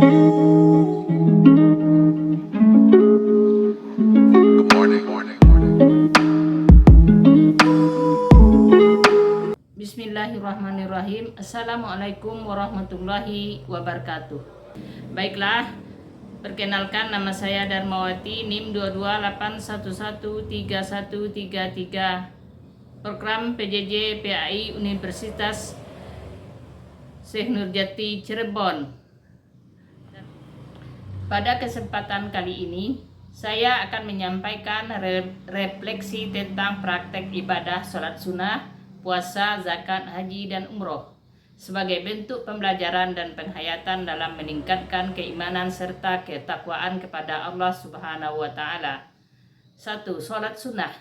Bismillahirrahmanirrahim. Assalamualaikum warahmatullahi wabarakatuh. Baiklah, perkenalkan nama saya Darmawati, NIM 228113133, program PJJ PAI Universitas Syekh Nurjati Cirebon. Pada kesempatan kali ini saya akan menyampaikan refleksi tentang praktek ibadah sholat sunnah, puasa, zakat, haji, dan umroh sebagai bentuk pembelajaran dan penghayatan dalam meningkatkan keimanan serta ketakwaan kepada Allah Subhanahu wa Ta'ala. 1. Sholat sunnah.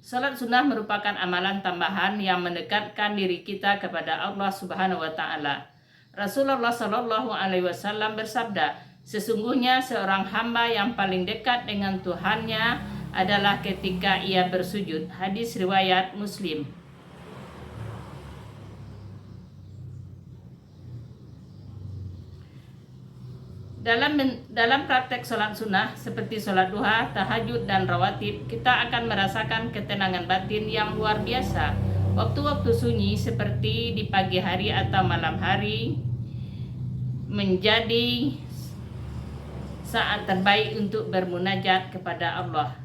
Sholat sunnah merupakan amalan tambahan yang mendekatkan diri kita kepada Allah Subhanahu wa Ta'ala. Rasulullah Shallallahu Alaihi Wasallam bersabda, sesungguhnya seorang hamba yang paling dekat dengan Tuhannya adalah ketika ia bersujud. Hadis riwayat Muslim. Dalam praktek sholat sunnah seperti sholat duha, tahajud, dan rawatib, kita akan merasakan ketenangan batin yang luar biasa. Waktu-waktu sunyi seperti di pagi hari atau malam hari menjadi saat terbaik untuk bermunajat kepada Allah.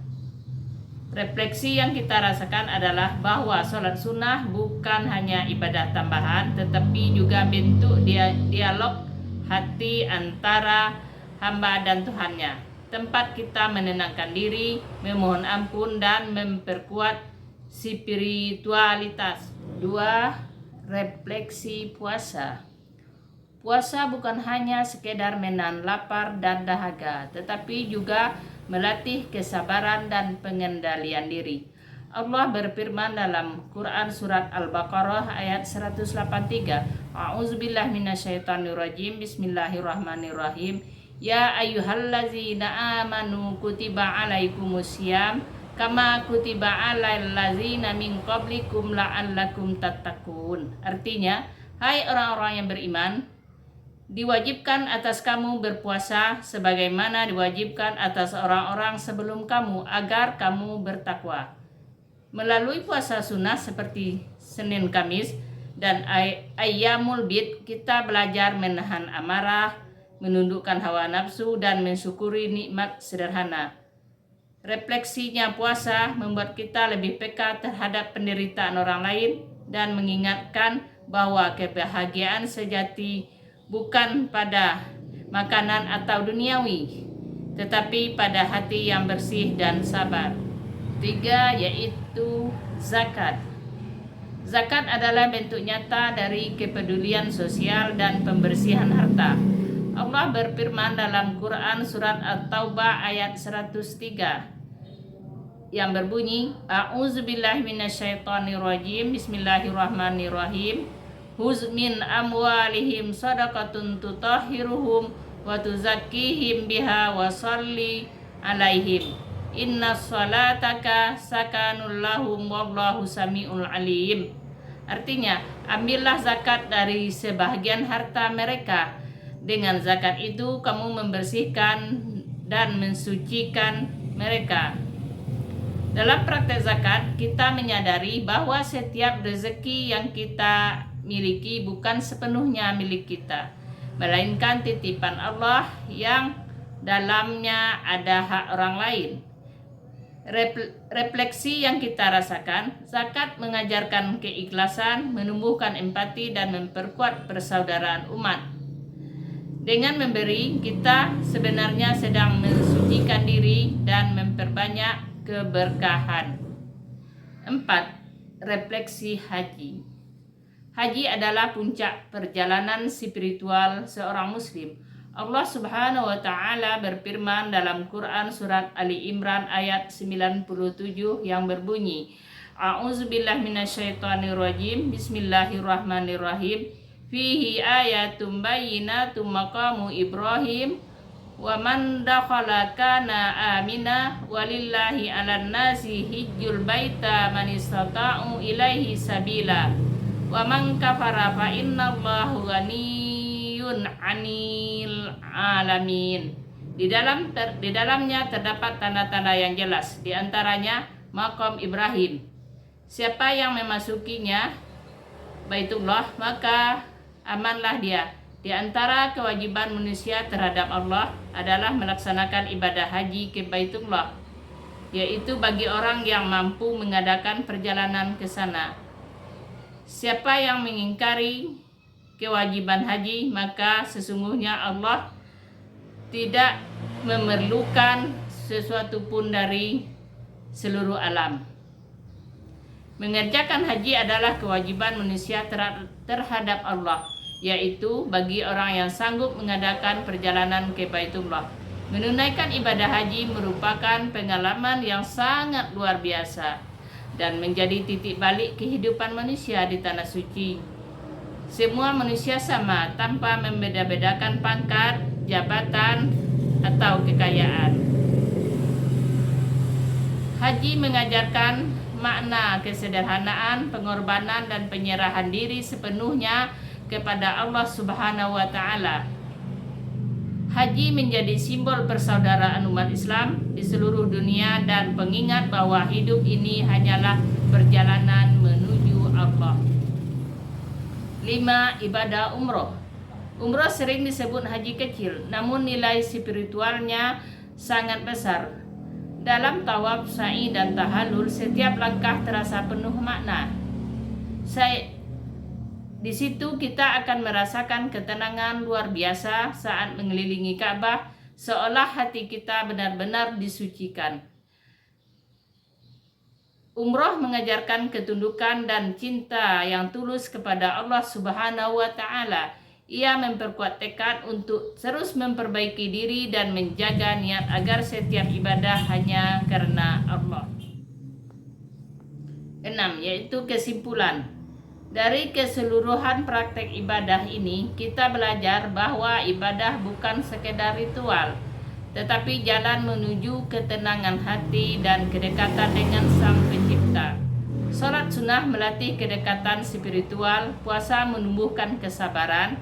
Refleksi yang kita rasakan adalah bahwa sholat sunnah bukan hanya ibadah tambahan, tetapi juga bentuk dialog hati antara hamba dan Tuhannya, tempat kita menenangkan diri, memohon ampun, dan memperkuat spiritualitas. 2. Refleksi puasa. Puasa bukan hanya sekedar menahan lapar dan dahaga, tetapi juga melatih kesabaran dan pengendalian diri. Allah berfirman dalam Quran surat Al-Baqarah ayat 183. A'udzubillahi minasyaitonirrajim. Bismillahirrahmanirrahim. Ya ayyuhallazina amanu kutiba alaikumusiyam kama kutiba alal ladzina min qablikum la'allakum tattaqun. Artinya, hai orang-orang yang beriman, diwajibkan atas kamu berpuasa sebagaimana diwajibkan atas orang-orang sebelum kamu agar kamu bertakwa. Melalui puasa sunnah seperti Senin, Kamis, dan Ayyamul Bid, kita belajar menahan amarah, menundukkan hawa nafsu, dan mensyukuri nikmat sederhana. Refleksinya puasa membuat kita lebih peka terhadap penderitaan orang lain dan mengingatkan bahwa kebahagiaan sejati bukan pada makanan atau duniawi, tetapi pada hati yang bersih dan sabar. 3. Yaitu zakat. Zakat adalah bentuk nyata dari kepedulian sosial dan pembersihan harta. Allah berfirman dalam Quran surat At-Taubah ayat 103 yang berbunyi, A'udzubillahi minasyaitonirrajim. Bismillahirrahmanirrahim. Huz min amwalihim sadaqatun tutahhiruhum wa tuzakkihim biha wa sholli alaihim. Inna salataka sakanul lahum wallahu sami'ul alim. Artinya, ambillah zakat dari sebahagian harta mereka. Dengan zakat itu kamu membersihkan dan mensucikan mereka. Dalam praktek zakat, kita menyadari bahwa setiap rezeki yang kita miliki bukan sepenuhnya milik kita, melainkan titipan Allah yang dalamnya ada hak orang lain. Refleksi yang kita rasakan, zakat mengajarkan keikhlasan, menumbuhkan empati, dan memperkuat persaudaraan umat. Dengan memberi, kita sebenarnya sedang mensucikan diri dan memperbanyak keberkahan. 4. Refleksi haji. Haji adalah puncak perjalanan spiritual seorang muslim. Allah Subhanahu wa Ta'ala berfirman dalam Quran surat Ali Imran ayat 97 yang berbunyi, A'udzubillahi minasyaitonirrajim. Bismillahirrahmanirrahim. Fihi ayatum bayyinatum maqamu Ibrahim wa man dakhala kana amina walillahi 'alan nasi hijjul baita man istata'u ilaihi sabila wa man kafara fa innallaha ghaniyyun 'anil alamin. Di dalamnya terdapat tanda-tanda yang jelas, di antaranya Maqam Ibrahim. Siapa yang memasukinya, Baitullah, maka amanlah dia. Di antara kewajiban manusia terhadap Allah adalah melaksanakan ibadah haji ke Baitullah, yaitu bagi orang yang mampu mengadakan perjalanan ke sana. Siapa yang mengingkari kewajiban haji, maka sesungguhnya Allah tidak memerlukan sesuatu pun dari seluruh alam. Mengerjakan haji adalah kewajiban manusia terhadap Allah, yaitu bagi orang yang sanggup mengadakan perjalanan ke Baitullah. Menunaikan ibadah haji merupakan pengalaman yang sangat luar biasa dan menjadi titik balik kehidupan manusia di tanah suci. Semua manusia sama tanpa membeda-bedakan pangkat, jabatan, atau kekayaan. Haji mengajarkan makna kesederhanaan, pengorbanan, dan penyerahan diri sepenuhnya kepada Allah Subhanahu wa Ta'ala. Haji menjadi simbol persaudaraan umat Islam di seluruh dunia dan pengingat bahwa hidup ini hanyalah perjalanan menuju Allah. 5. Ibadah umroh. Umroh sering disebut haji kecil, namun nilai spiritualnya sangat besar. Dalam tawaf, sa'i, dan tahallul, setiap langkah terasa penuh makna. Di situ kita akan merasakan ketenangan luar biasa saat mengelilingi Ka'bah, seolah hati kita benar-benar disucikan. Umroh mengajarkan ketundukan dan cinta yang tulus kepada Allah Subhanahu wa Ta'ala. Ia memperkuat tekad untuk terus memperbaiki diri dan menjaga niat agar setiap ibadah hanya karena Allah. 6. Yaitu kesimpulan. Dari keseluruhan praktek ibadah ini, kita belajar bahwa ibadah bukan sekedar ritual, tetapi jalan menuju ketenangan hati dan kedekatan dengan Sang Pencipta. Salat sunnah melatih kedekatan spiritual, puasa menumbuhkan kesabaran,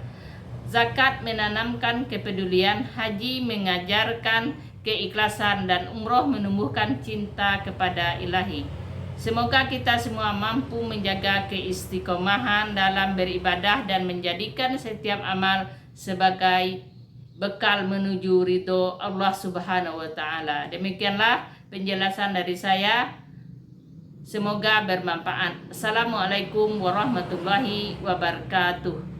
zakat menanamkan kepedulian, haji mengajarkan keikhlasan, dan umroh menumbuhkan cinta kepada Ilahi. Semoga kita semua mampu menjaga keistiqomahan dalam beribadah dan menjadikan setiap amal sebagai bekal menuju ridho Allah Subhanahu wa Ta'ala. Demikianlah penjelasan dari saya. Semoga bermanfaat. Assalamualaikum warahmatullahi wabarakatuh.